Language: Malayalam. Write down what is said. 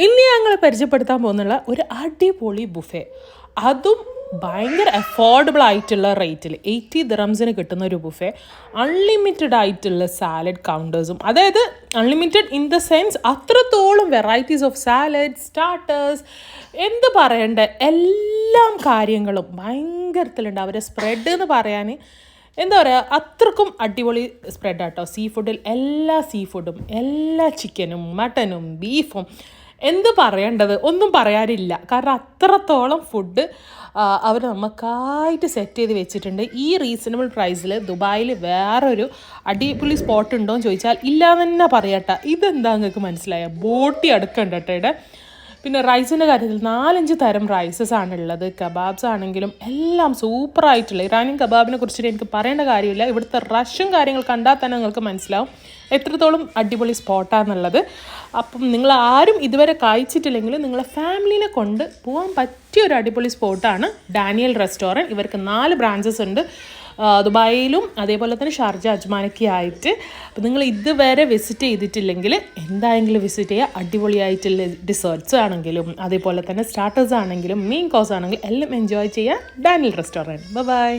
ഇന്ന് ഞങ്ങൾ പരിചയപ്പെടുത്താൻ പോകുന്നുള്ള ഒരു അടിപൊളി ബുഫേ, അതും ഭയങ്കര അഫോർഡബിൾ ആയിട്ടുള്ള റേറ്റിൽ 80 ദിറംസിന് കിട്ടുന്ന ഒരു ബുഫേ. അൺലിമിറ്റഡ് ആയിട്ടുള്ള സാലഡ് കൗണ്ടേഴ്സും, അതായത് അൺലിമിറ്റഡ് ഇൻ ദ സെൻസ് അത്രത്തോളം വെറൈറ്റീസ് ഓഫ് സാലഡ്, സ്റ്റാർട്ടേഴ്സ്, എന്ത് പറയണ്ട എല്ലാം കാര്യങ്ങളും ഭയങ്കരത്തിലുണ്ട്. അവരെ സ്പ്രെഡ് എന്ന് പറയാൻ എന്താ പറയുക, അത്രക്കും അടിപൊളി സ്പ്രെഡാട്ടോ. സീ ഫുഡിൽ എല്ലാ സീ ഫുഡും, എല്ലാ ചിക്കനും മട്ടനും ബീഫും, എന്ത് പറയേണ്ടത് ഒന്നും പറയാനില്ല. കാരണം അത്രത്തോളം ഫുഡ് അവർ നമുക്കായിട്ട് സെറ്റ് ചെയ്ത് വെച്ചിട്ടുണ്ട്. ഈ റീസണബിൾ പ്രൈസിൽ ദുബായിൽ വേറൊരു അടിപൊളി സ്പോട്ട് ഉണ്ടോ എന്ന് ചോദിച്ചാൽ ഇല്ലാന്ന് തന്നെ പറയട്ടെ. ഇതെന്താ നിങ്ങൾക്ക് മനസ്സിലായ, ബോട്ടി അടുക്കണ്ട കേട്ടോ ഇവിടെ. പിന്നെ റൈസിൻ്റെ കാര്യത്തിൽ 4-5 തരം റൈസസ് ആണുള്ളത്. കബാബ്സ് ആണെങ്കിലും എല്ലാം സൂപ്പറായിട്ടുള്ള ഇറാനിയൻ കബാബിനെ കുറിച്ചിട്ട് എനിക്ക് പറയേണ്ട കാര്യമില്ല. ഇവിടുത്തെ റഷും കാര്യങ്ങൾ കണ്ടാൽ തന്നെ നിങ്ങൾക്ക് മനസ്സിലാവും എത്രത്തോളം അടിപൊളി സ്പോട്ടാണെന്നുള്ളത്. അപ്പം നിങ്ങൾ ആരും ഇതുവരെ കഴിച്ചിട്ടില്ലെങ്കിൽ നിങ്ങളെ ഫാമിലിനെ കൊണ്ട് പോകാൻ പറ്റിയ ഒരു അടിപൊളി സ്പോട്ടാണ് ഡാനിയൽ റെസ്റ്റോറൻറ്റ്. ഇവർക്ക് 4 ബ്രാഞ്ചസ് ഉണ്ട്, ദുബായിലും അതേപോലെ തന്നെ ഷാർജ, അജ്മാനൊക്കെ ആയിട്ട്. അപ്പോൾ നിങ്ങൾ ഇതുവരെ വിസിറ്റ് ചെയ്തിട്ടില്ലെങ്കിൽ എന്തായെങ്കിലും വിസിറ്റ് ചെയ്യുക. അടിപൊളിയായിട്ടുള്ള ഡിസേർട്ട്സ് ആണെങ്കിലും അതേപോലെ തന്നെ സ്റ്റാർട്ടേഴ്സ് ആണെങ്കിലും മെയിൻ കോഴ്സ് ആണെങ്കിലും എല്ലാം എൻജോയ് ചെയ്യുക ഡാനിയൽ റെസ്റ്റോറൻറ്റ്. ബൈ.